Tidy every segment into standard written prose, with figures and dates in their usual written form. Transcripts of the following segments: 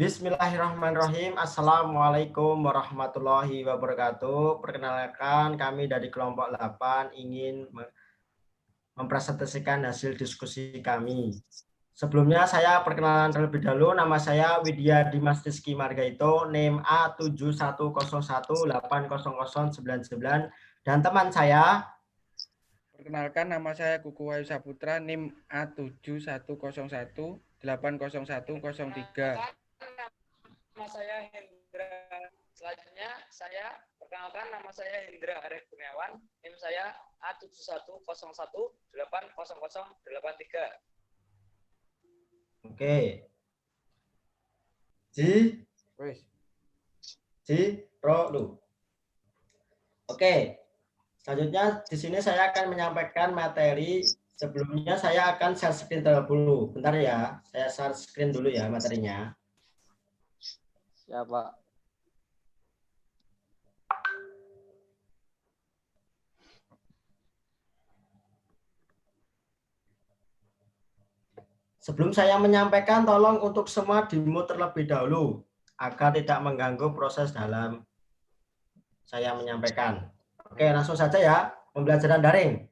Bismillahirrahmanirrahim. Assalamualaikum warahmatullahi wabarakatuh. Perkenalkan, kami dari kelompok 8 ingin mempresentasikan hasil diskusi kami. Sebelumnya saya perkenalan terlebih dahulu. Nama saya Widya Dimas Rizky Margaito, NIM A7101800099, dan teman saya. Perkenalkan, nama saya Kuku Wahyu Saputra, NIM A7101800103. Nama saya Hendra. Selanjutnya saya perkenalkan, nama saya Hendra Arif Kurniawan, NIM saya A7101800083. Oke. Rolu. Oke. Selanjutnya di sini saya akan menyampaikan materi. Sebelumnya saya akan share screen terlebih dahulu. Bentar ya, saya share screen dulu ya materinya. Ya, Pak. Sebelum saya menyampaikan, tolong untuk semua di-mute terlebih dahulu agar tidak mengganggu proses dalam saya menyampaikan. Oke, langsung saja ya. Pembelajaran daring.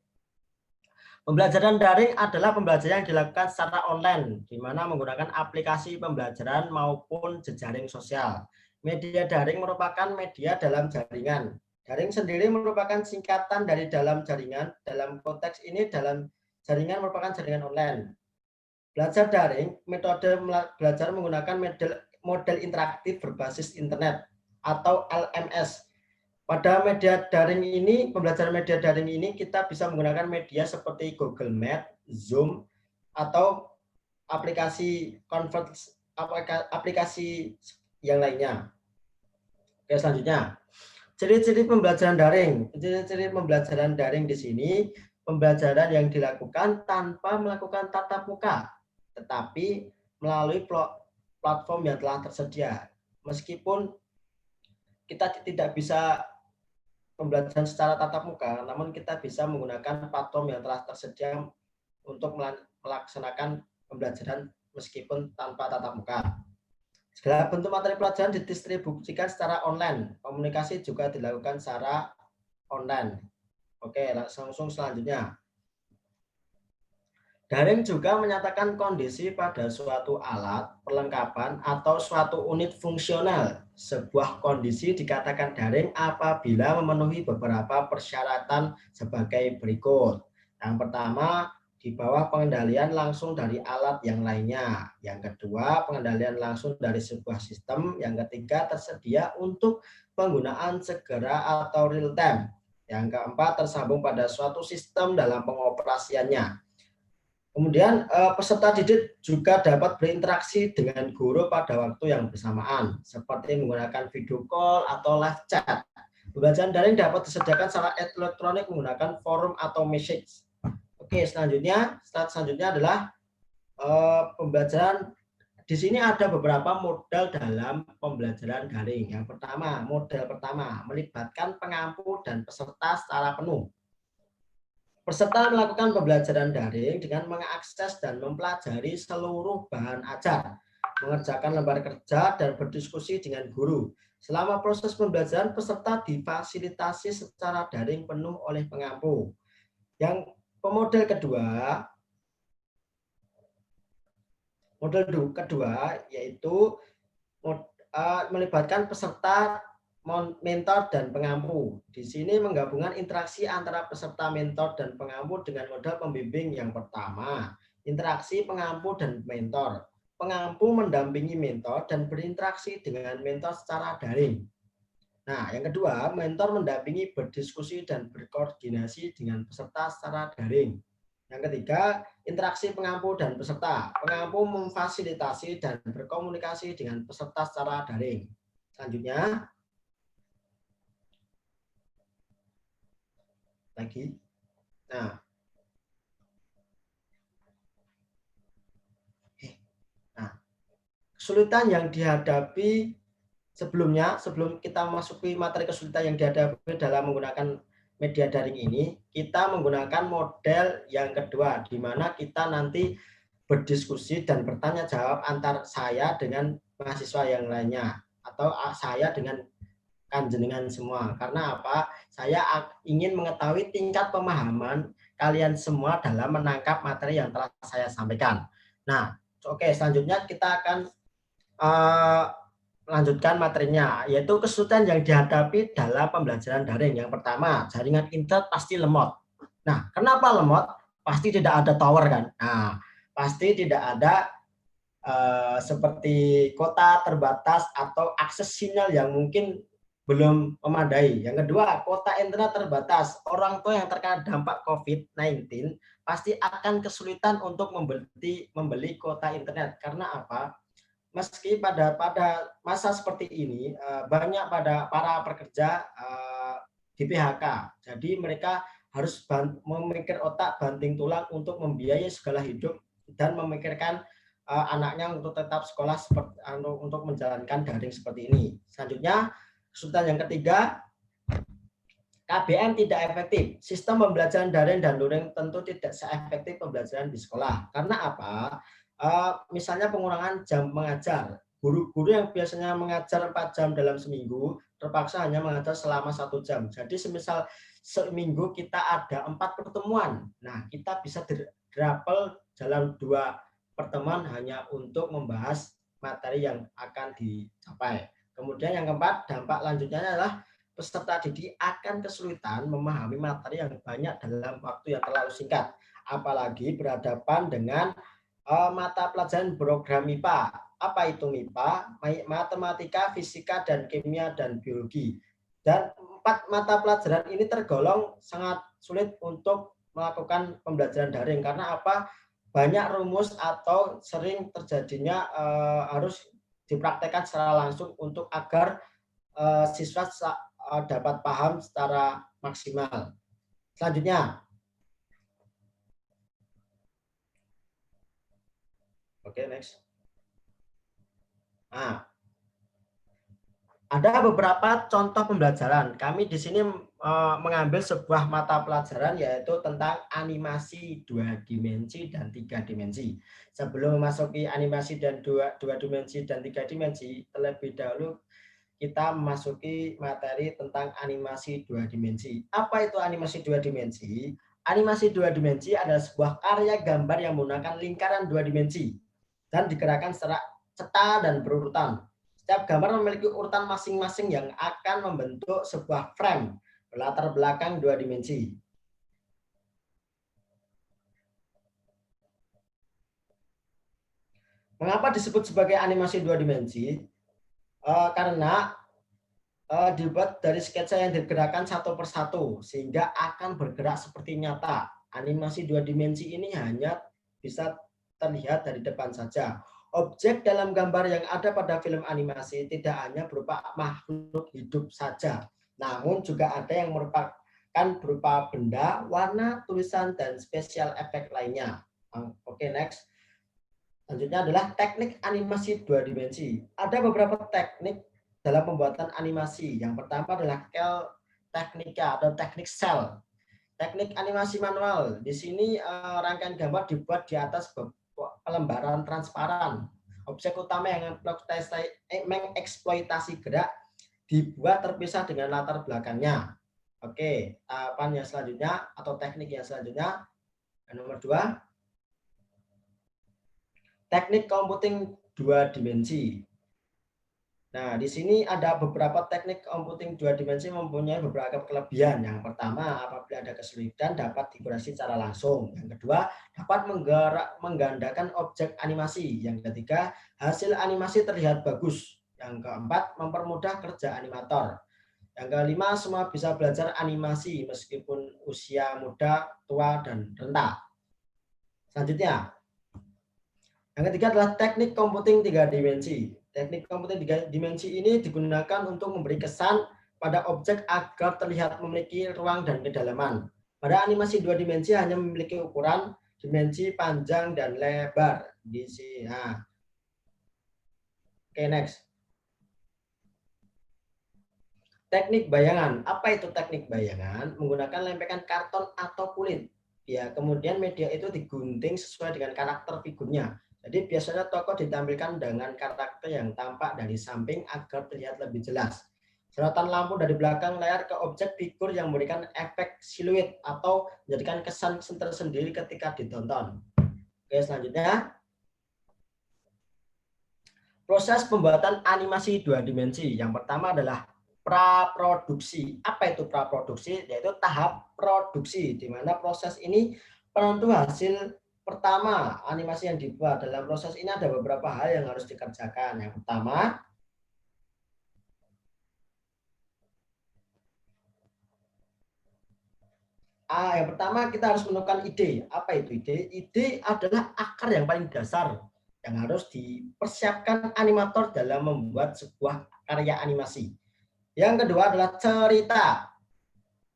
Pembelajaran daring adalah pembelajaran yang dilakukan secara online, di mana menggunakan aplikasi pembelajaran maupun jejaring sosial. Media daring merupakan media dalam jaringan. Daring sendiri merupakan singkatan dari dalam jaringan. Dalam konteks ini, dalam jaringan merupakan jaringan online. Belajar daring, metode belajar menggunakan model interaktif berbasis internet atau LMS. Pada media daring ini, pembelajaran media daring ini kita bisa menggunakan media seperti Google Meet, Zoom, atau aplikasi yang lainnya. Oke, selanjutnya. Ciri-ciri pembelajaran daring. Ciri-ciri pembelajaran daring di sini, pembelajaran yang dilakukan tanpa melakukan tatap muka, tetapi melalui platform yang telah tersedia. Meskipun kita tidak bisa pembelajaran secara tatap muka, namun kita bisa menggunakan platform yang telah tersedia untuk melaksanakan pembelajaran meskipun tanpa tatap muka. Segala bentuk materi pelajaran didistribusikan secara online. Komunikasi juga dilakukan secara online. Oke, langsung selanjutnya. Daring juga menyatakan kondisi pada suatu alat, perlengkapan, atau suatu unit fungsional. Sebuah kondisi dikatakan daring apabila memenuhi beberapa persyaratan sebagai berikut. Yang pertama, di bawah pengendalian langsung dari alat yang lainnya. Yang kedua, pengendalian langsung dari sebuah sistem. Yang ketiga, tersedia untuk penggunaan segera atau real time. Yang keempat, tersambung pada suatu sistem dalam pengoperasiannya. Kemudian peserta didik juga dapat berinteraksi dengan guru pada waktu yang bersamaan, seperti menggunakan video call atau live chat. Pembelajaran daring dapat disediakan secara elektronik menggunakan forum atau message. Oke, selanjutnya adalah pembelajaran. Di sini ada beberapa model dalam pembelajaran daring. Yang pertama, model pertama, melibatkan pengampu dan peserta secara penuh. Peserta melakukan pembelajaran daring dengan mengakses dan mempelajari seluruh bahan ajar, mengerjakan lembar kerja, dan berdiskusi dengan guru. Selama proses pembelajaran, peserta difasilitasi secara daring penuh oleh pengampu. Yang model kedua yaitu melibatkan peserta, mentor, dan pengampu. Di sini menggabungkan interaksi antara peserta, mentor, dan pengampu dengan model pembimbing. Yang pertama, interaksi pengampu dan mentor. Pengampu mendampingi mentor dan berinteraksi dengan mentor secara daring. Nah, yang kedua, mentor mendampingi, berdiskusi, dan berkoordinasi dengan peserta secara daring. Yang ketiga, interaksi pengampu dan peserta. Pengampu memfasilitasi dan berkomunikasi dengan peserta secara daring. Selanjutnya, lagi. Nah, kesulitan yang dihadapi sebelum kita masuki materi kesulitan yang dihadapi dalam menggunakan media daring ini, kita menggunakan model yang kedua, di mana kita nanti berdiskusi dan bertanya jawab antar saya dengan mahasiswa yang lainnya atau saya dengan kanjenengan semua. Karena apa? Saya ingin mengetahui tingkat pemahaman kalian semua dalam menangkap materi yang telah saya sampaikan. Nah, oke, selanjutnya kita akan lanjutkan materinya, yaitu kesulitan yang dihadapi dalam pembelajaran daring. Yang pertama, jaringan internet pasti lemot. Nah, kenapa lemot? Pasti tidak ada tower kan? Nah, pasti tidak ada seperti kota terbatas atau akses sinyal yang mungkin belum memadai. Yang kedua, kuota internet terbatas. Orang tua yang terkena dampak COVID-19 pasti akan kesulitan untuk membeli kuota internet. Karena apa? Meski pada masa seperti ini banyak para pekerja di PHK. Jadi mereka harus memikir otak banting tulang untuk membiayai segala hidup dan memikirkan anaknya untuk tetap sekolah untuk menjalankan daring seperti ini. Selanjutnya, kesulitan yang ketiga, KBM tidak efektif. Sistem pembelajaran daring dan luring tentu tidak seefektif pembelajaran di sekolah. Karena apa? Misalnya pengurangan jam mengajar. Guru-guru yang biasanya mengajar 4 jam dalam seminggu, terpaksa hanya mengajar selama 1 jam. Jadi semisal seminggu kita ada 4 pertemuan. Nah, kita bisa double dalam 2 pertemuan hanya untuk membahas materi yang akan dicapai. Kemudian yang keempat, dampak lanjutnya adalah peserta didik akan kesulitan memahami materi yang banyak dalam waktu yang terlalu singkat. Apalagi berhadapan dengan mata pelajaran program MIPA. Apa itu MIPA? Matematika, fisika, dan kimia, dan biologi. Dan 4 mata pelajaran ini tergolong sangat sulit untuk melakukan pembelajaran daring. Karena apa? Banyak rumus atau sering terjadinya harus dipraktekkan secara langsung untuk agar siswa dapat paham secara maksimal. Selanjutnya, oke, next. Nah, ada beberapa contoh pembelajaran. Kami di sini mengambil sebuah mata pelajaran yaitu tentang animasi 2 dimensi dan 3 dimensi. Sebelum memasuki animasi dan 2 dimensi dan 3 dimensi, terlebih dahulu kita memasuki materi tentang animasi 2 dimensi. Apa itu animasi 2 dimensi? Animasi 2 dimensi adalah sebuah karya gambar yang menggunakan lingkaran 2 dimensi dan digerakkan secara cetak dan berurutan. Setiap gambar memiliki urutan masing-masing yang akan membentuk sebuah frame berlatar belakang 2 dimensi. Mengapa disebut sebagai animasi 2 dimensi? Karena dibuat dari sketsa yang digerakkan satu persatu sehingga akan bergerak seperti nyata. Animasi 2 dimensi ini hanya bisa terlihat dari depan saja. Objek dalam gambar yang ada pada film animasi tidak hanya berupa makhluk hidup saja, namun juga ada yang merupakan berupa benda, warna, tulisan, dan spesial efek lainnya. Oke, next. Selanjutnya adalah teknik animasi 2 dimensi. Ada beberapa teknik dalam pembuatan animasi. Yang pertama adalah teknika atau teknik cel. Teknik animasi manual. Di sini rangkaian gambar dibuat di atas lembaran transparan. Objek utama yang mengeksploitasi gerak dibuat terpisah dengan latar belakangnya. Oke, tahapan yang selanjutnya atau teknik yang selanjutnya. Yang nomor 2, teknik computing 2 dimensi. Nah, di sini ada beberapa teknik computing 2 dimensi mempunyai beberapa kelebihan. Yang pertama, apabila ada kesulitan dapat dikoreksi secara langsung. Yang kedua, dapat menggandakan objek animasi. Yang ketiga, hasil animasi terlihat bagus. Yang keempat, mempermudah kerja animator. Yang kelima, semua bisa belajar animasi meskipun usia muda, tua, dan renta. Selanjutnya, yang ketiga adalah teknik computing 3 dimensi. Teknik computing 3 dimensi ini digunakan untuk memberi kesan pada objek agar terlihat memiliki ruang dan kedalaman. Pada animasi 2 dimensi hanya memiliki ukuran, dimensi, panjang, dan lebar. Di sini. Nah. Oke, next. Teknik bayangan. Apa itu teknik bayangan? Menggunakan lempengan karton atau kulit. Ya, kemudian media itu digunting sesuai dengan karakter figurnya. Jadi biasanya tokoh ditampilkan dengan karakter yang tampak dari samping agar terlihat lebih jelas. Sorotan lampu dari belakang layar ke objek figur yang memberikan efek siluet atau menjadikan kesan tersendiri ketika ditonton. Oke, selanjutnya proses pembuatan animasi 2 dimensi. Yang pertama adalah praproduksi. Apa itu praproduksi? Yaitu tahap produksi, di mana proses ini penentu hasil pertama animasi yang dibuat. Dalam proses ini ada beberapa hal yang harus dikerjakan. Yang pertama, kita harus menemukan ide. Apa itu ide? Ide adalah akar yang paling dasar yang harus dipersiapkan animator dalam membuat sebuah karya animasi. Yang kedua adalah cerita.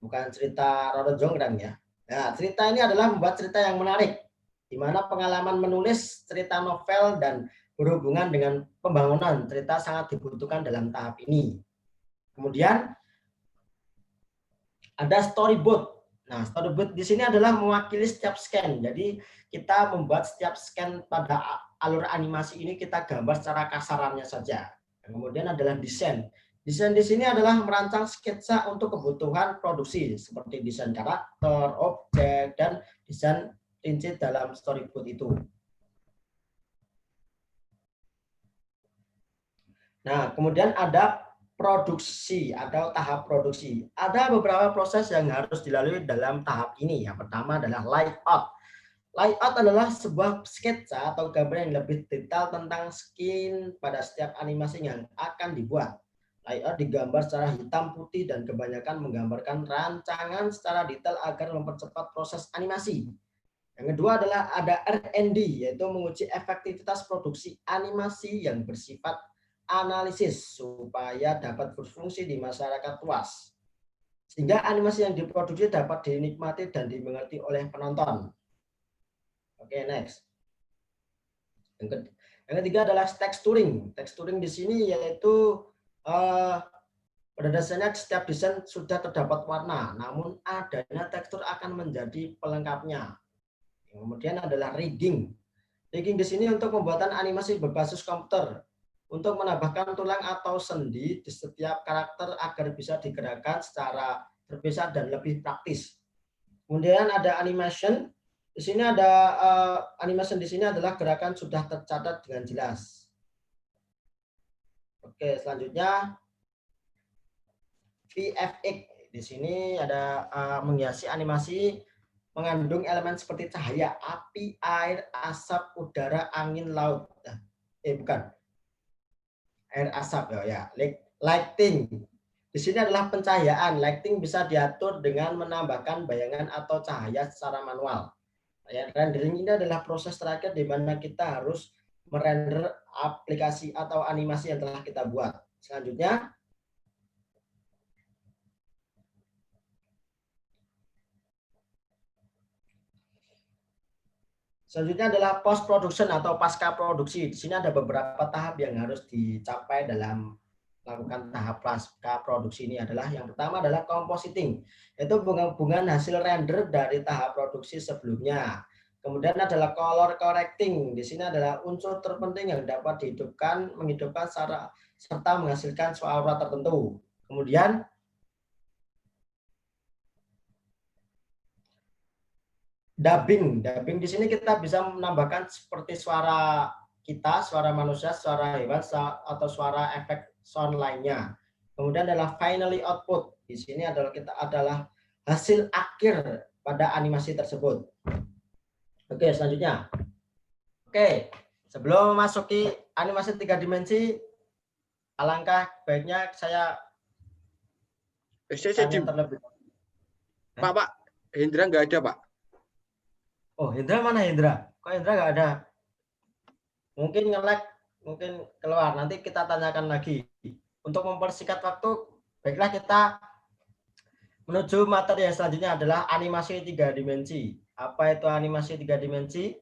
Bukan cerita Roro Jonggrang ya. Nah, cerita ini adalah membuat cerita yang menarik, di mana pengalaman menulis cerita novel dan berhubungan dengan pembangunan cerita sangat dibutuhkan dalam tahap ini. Kemudian ada storyboard. Nah, storyboard di sini adalah mewakili setiap scan. Jadi kita membuat setiap scan pada alur animasi ini kita gambar secara kasarannya saja. Kemudian adalah desain. Desain di sini adalah merancang sketsa untuk kebutuhan produksi seperti desain karakter, objek, dan desain rinci dalam storyboard itu. Nah, kemudian ada produksi atau tahap produksi. Ada beberapa proses yang harus dilalui dalam tahap ini. Yang pertama adalah layout. Layout adalah sebuah sketsa atau gambar yang lebih detail tentang skin pada setiap animasi yang akan dibuat. Layout digambar secara hitam putih dan kebanyakan menggambarkan rancangan secara detail agar mempercepat proses animasi. Yang kedua adalah ada R&D, yaitu menguji efektivitas produksi animasi yang bersifat analisis supaya dapat berfungsi di masyarakat luas. Sehingga animasi yang diproduksi dapat dinikmati dan dimengerti oleh penonton. Oke, next. Yang ketiga adalah texturing. Texturing di sini yaitu pada dasarnya setiap desain sudah terdapat warna, namun adanya tekstur akan menjadi pelengkapnya. Kemudian adalah rigging. Rigging di sini untuk pembuatan animasi berbasis komputer, untuk menambahkan tulang atau sendi di setiap karakter agar bisa digerakkan secara terpisah dan lebih praktis. Kemudian ada animation. Di sini ada animation di sini adalah gerakan sudah tercatat dengan jelas. Oke, selanjutnya VFX. Di sini ada menghiasi animasi mengandung elemen seperti cahaya, api, air, asap, udara, angin, laut. Bukan. Air, asap ya. Lighting. Di sini adalah pencahayaan. Lighting bisa diatur dengan menambahkan bayangan atau cahaya secara manual. Rendering ini adalah proses terakhir di mana kita harus merender aplikasi atau animasi yang telah kita buat. Selanjutnya adalah post production atau pasca produksi. Di sini ada beberapa tahap yang harus dicapai dalam melakukan tahap pasca produksi ini adalah yang pertama adalah compositing, yaitu penggabungan hasil render dari tahap produksi sebelumnya. Kemudian adalah color correcting. Di sini adalah unsur terpenting yang dapat menghidupkan serta menghasilkan suara tertentu. Kemudian dubbing. Dubbing di sini kita bisa menambahkan seperti suara kita, suara manusia, suara hewan, atau suara efek sound lainnya. Kemudian adalah finally output. Di sini adalah hasil akhir pada animasi tersebut. Oke, selanjutnya. Oke, sebelum memasuki animasi 3 dimensi, alangkah baiknya saya tanya terlebih. Pak, Hendra nggak ada, Pak. Oh, Hendra mana Hendra? Kok Hendra nggak ada? Mungkin nge-lag, mungkin keluar. Nanti kita tanyakan lagi. Untuk mempersingkat waktu, baiklah kita menuju materi yang selanjutnya adalah animasi 3 dimensi. Apa itu animasi 3 dimensi?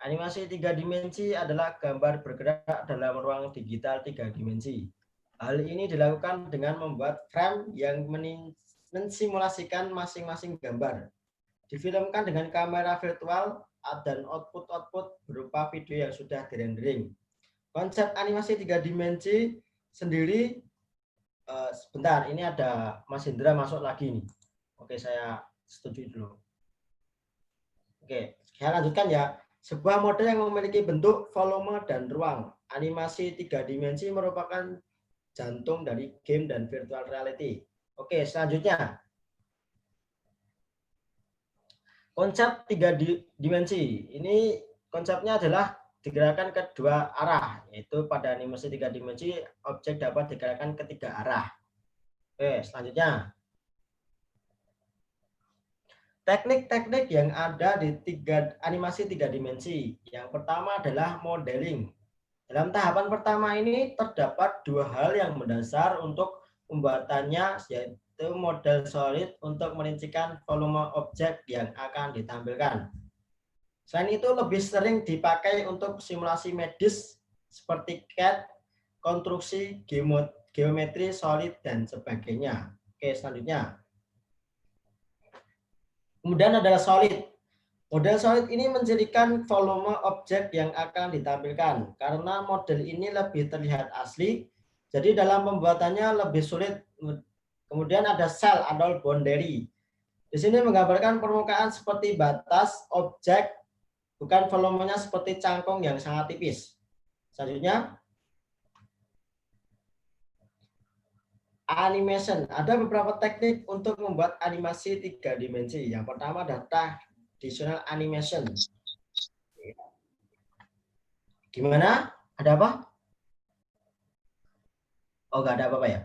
Animasi 3 dimensi adalah gambar bergerak dalam ruang digital 3 dimensi. Hal ini dilakukan dengan membuat frame yang mensimulasikan masing-masing gambar. Difilmkan dengan kamera virtual dan output berupa video yang sudah direndering. Konsep animasi 3 dimensi sendiri, sebentar, ini ada Mas Indra masuk lagi nih. Oke, saya setuju dulu. Oke, saya lanjutkan ya. Sebuah model yang memiliki bentuk, volume, dan ruang. Animasi 3 dimensi merupakan jantung dari game dan virtual reality. Oke, selanjutnya. Konsep 3 dimensi. Ini konsepnya adalah digerakkan ke dua arah, yaitu pada animasi 3 dimensi objek dapat digerakkan ke 3 arah. Oke, selanjutnya. Teknik-teknik yang ada di animasi 3 dimensi. Yang pertama adalah modeling. Dalam tahapan pertama ini terdapat dua hal yang mendasar untuk pembuatannya, yaitu model solid untuk merincikan volume objek yang akan ditampilkan. Selain itu lebih sering dipakai untuk simulasi medis seperti CAD, konstruksi, geometri solid, dan sebagainya. Oke, selanjutnya. Kemudian adalah solid. Model solid ini mencirikan volume objek yang akan ditampilkan. Karena model ini lebih terlihat asli, jadi dalam pembuatannya lebih sulit. Kemudian ada cell atau boundary. Di sini menggambarkan permukaan seperti batas objek, bukan volumenya seperti cangkong yang sangat tipis. Selanjutnya, animation. Ada beberapa teknik untuk membuat animasi 3 dimensi. Yang pertama adalah traditional animation. Gimana? Ada apa? Oh, nggak ada apa-apa ya.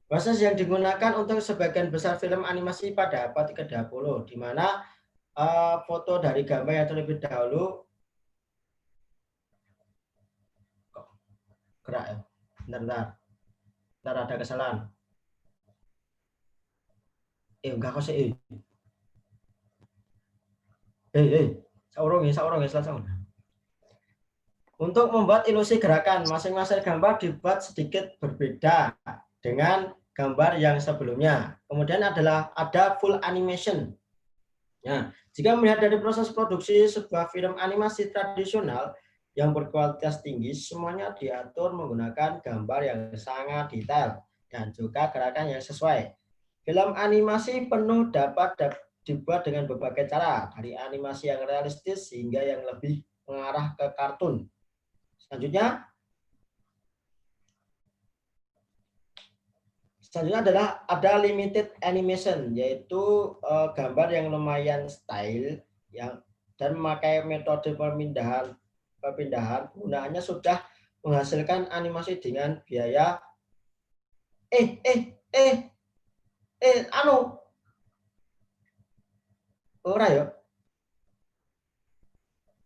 Proses yang digunakan untuk sebagian besar film animasi pada abad ke-20, di mana foto dari gambar yang terlebih dahulu gerak ya. Bentar ada kesalahan. Enggak kok sih. Saurung ya selesai. Untuk membuat ilusi gerakan, masing-masing gambar dibuat sedikit berbeda dengan gambar yang sebelumnya. Kemudian ada full animation. Nah, jika melihat dari proses produksi sebuah film animasi tradisional yang berkualitas tinggi, semuanya diatur menggunakan gambar yang sangat detail dan juga gerakan yang sesuai. Film animasi penuh dapat dibuat dengan berbagai cara, dari animasi yang realistis hingga yang lebih mengarah ke kartun. Selanjutnya adalah ada limited animation, yaitu gambar yang lumayan style dan memakai metode perpindahan. Penggunaannya sudah menghasilkan animasi dengan biaya ora ya.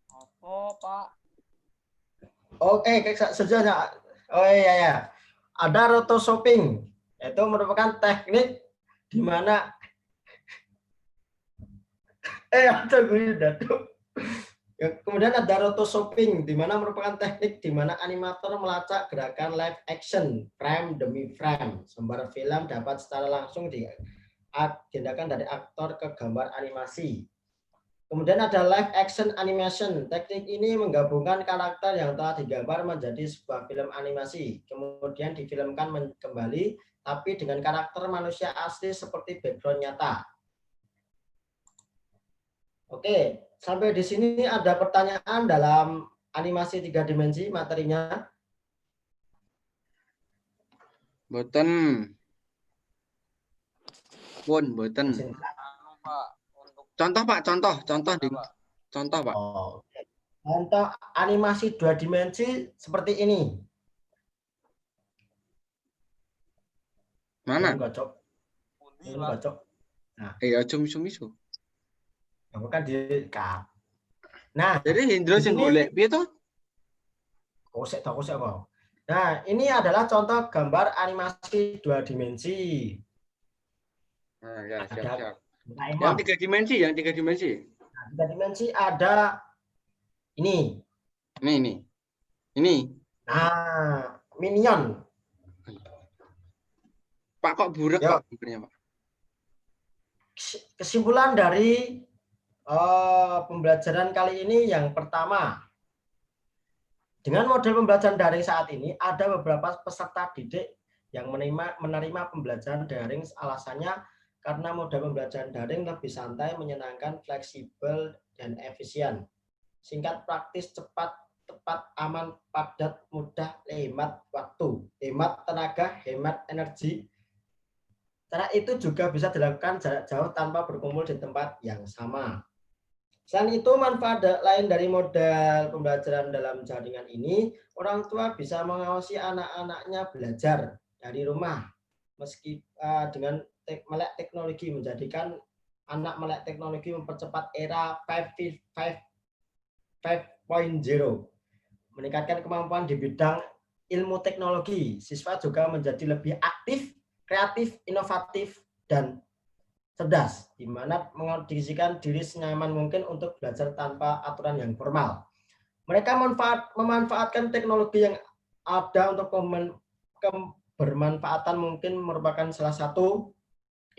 Apa, Pak? Oke, sejujurnya. Oh iya. Ada rotoscoping, yaitu merupakan teknik di mana kemudian ada rotoscoping, di mana merupakan teknik di mana animator melacak gerakan live action frame demi frame. Sumber film dapat secara langsung diagendakan dari aktor ke gambar animasi. Kemudian ada live action animation. Teknik ini menggabungkan karakter yang telah digambar menjadi sebuah film animasi. Kemudian difilmkan kembali, tapi dengan karakter manusia asli seperti background nyata. Oke, sampai di sini ada pertanyaan dalam animasi 3 dimensi materinya? Boten. Boten. Contoh Pak, contoh. Contoh Pak. Oh, contoh animasi 2 dimensi seperti ini. Mana? Gocok. Nah, aja misu-misu. Kan di kap. Nah, jadi Hendro sing golek piye to? Kosek apa? Nah, ini adalah contoh gambar animasi 2 dimensi. Nah, ya, siap. Yang 3 dimensi. Nah, 3 dimensi ada ini. Ini. Nah, Minion. Pak kok burak Pak? Pak. Kesimpulan dari pembelajaran kali ini yang pertama, dengan model pembelajaran daring saat ini ada beberapa peserta didik yang menerima pembelajaran daring, alasannya karena model pembelajaran daring lebih santai, menyenangkan, fleksibel, dan efisien. Singkat, praktis, cepat, tepat, aman, padat, mudah, hemat waktu, hemat tenaga, hemat energi. Cara itu juga bisa dilakukan jarak jauh tanpa berkumpul di tempat yang sama. Selain itu, manfaat lain dari model pembelajaran dalam jaringan ini, orang tua bisa mengawasi anak-anaknya belajar dari rumah, meski dengan melek teknologi, menjadikan anak melek teknologi mempercepat era 5.0, meningkatkan kemampuan di bidang ilmu teknologi. Siswa juga menjadi lebih aktif, kreatif, inovatif, dan cerdas, di mana mengondisikan diri senyaman mungkin untuk belajar tanpa aturan yang formal. Mereka memanfaatkan teknologi yang ada untuk kebermanfaatan mungkin merupakan salah satu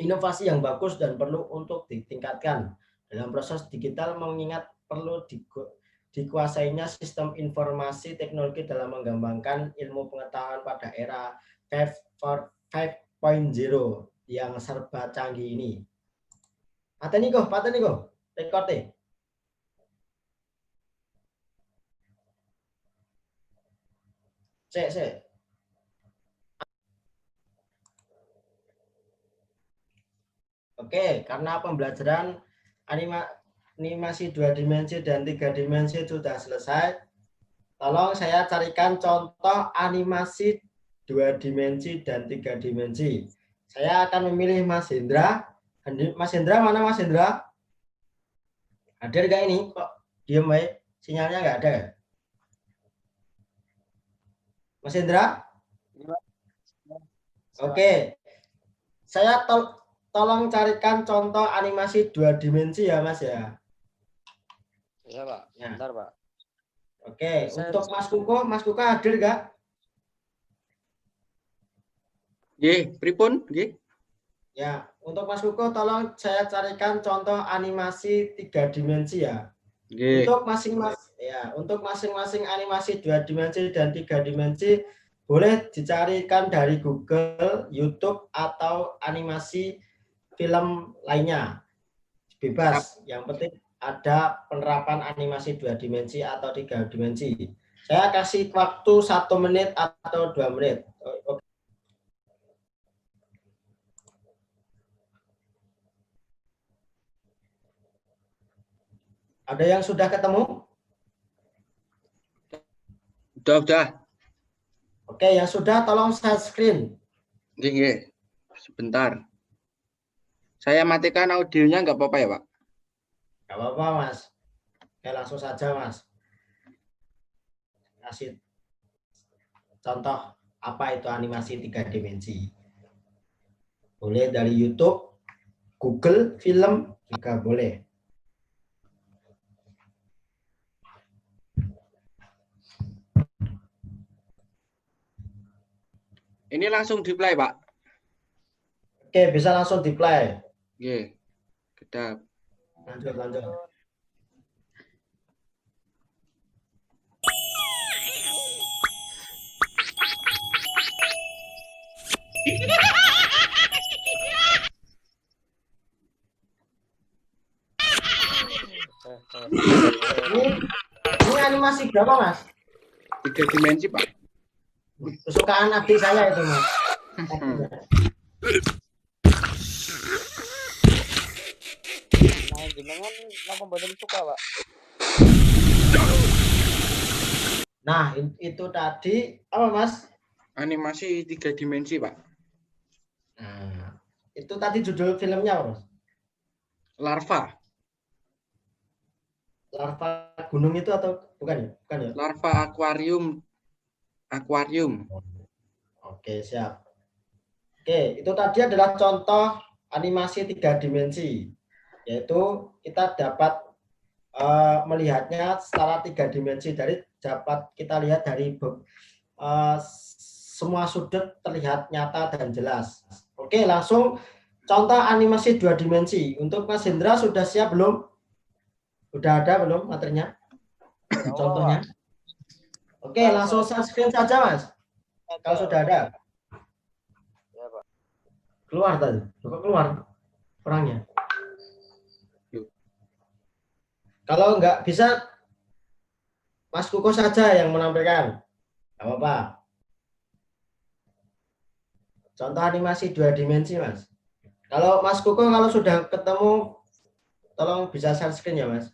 inovasi yang bagus dan perlu untuk ditingkatkan. Dalam proses digital mengingat perlu dikuasainya sistem informasi teknologi dalam mengembangkan ilmu pengetahuan pada era 5.0 yang serba canggih ini. Pateni kok, rekorte. Cek. Oke, karena pembelajaran animasi 2 dimensi dan 3 dimensi sudah selesai, tolong saya carikan contoh animasi 2 dimensi dan 3 dimensi. Saya akan memilih Mas Hendra. Mas Hendra, mana Mas Hendra? Hadir nggak ini? Kok diem baik? Sinyalnya nggak ada. Mas Hendra? Oke. Saya tolong carikan contoh animasi 2 dimensi ya, Mas ya. Iya, Pak. Bentar, Pak. Oke, untuk Mas Kuko hadir nggak? Nggih, pripun? Nggih. Ya, untuk Mas Kuko tolong saya carikan contoh animasi 3 dimensi ya. Nggih. Untuk masing-masing animasi 2 dimensi dan 3 dimensi boleh dicarikan dari Google, YouTube, atau animasi film lainnya. Bebas, yang penting ada penerapan animasi 2 dimensi atau 3 dimensi. Saya kasih waktu 1 menit atau 2 menit. Oke. Ada yang sudah ketemu? Udah. Oke, yang sudah tolong share screen. Nggih. Sebentar. Saya matikan audionya nggak apa-apa ya, Pak? Nggak apa-apa, Mas. Oke, langsung saja, Mas. Kasih contoh apa itu animasi 3 dimensi. Boleh dari YouTube, Google, film, juga boleh. Ini langsung di-play, Pak. Oke, bisa langsung di-play. Nggih. Kedap. Lanjut. Ini animasi berapa, Mas? 3 dimensi, Pak. Kesukaan adik saya itu, Mas. Nah, jenengan napa mboten suka, Pak? Nah, itu tadi apa, Mas? Animasi 3 dimensi, Pak. Nah, itu tadi judul filmnya apa, Mas? Larva. Larva gunung itu atau bukan ya? Bukan ya? Larva akuarium. Oke, siap. Oke, itu tadi adalah contoh animasi 3 dimensi. Yaitu kita dapat melihatnya secara 3 dimensi, dapat kita lihat dari semua sudut terlihat nyata dan jelas. Oke, langsung contoh animasi 2 dimensi. Untuk Mas Hendra sudah siap belum? Udah ada belum materinya? Ya, Contohnya? Oke, Pak, langsung share screen saja, Mas. Kalau sudah ada. Ya, Pak. Keluar tadi. Coba keluar orangnya. Kalau nggak bisa, Mas Kuko saja yang menampilkan. Nggak apa-apa. Contoh animasi 2 dimensi, Mas. Kalau Mas Kuko kalau sudah ketemu, tolong bisa share screen ya, Mas.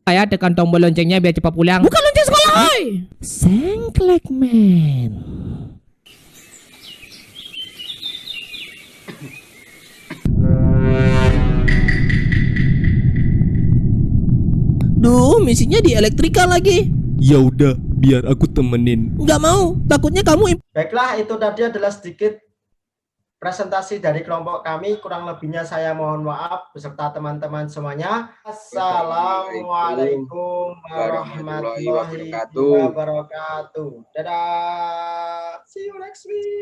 Saya tekan tombol loncengnya biar cepat pulang. Bukan lonceng sekolah, oi. Sengklek, men. Duh, misinya di elektrika lagi. Ya udah, biar aku temenin. Nggak mau, takutnya kamu Baiklah, itu tadi adalah sedikit presentasi dari kelompok kami. Kurang lebihnya saya mohon maaf beserta teman-teman semuanya. Assalamualaikum warahmatullahi wabarakatuh. Dadah. See you next week.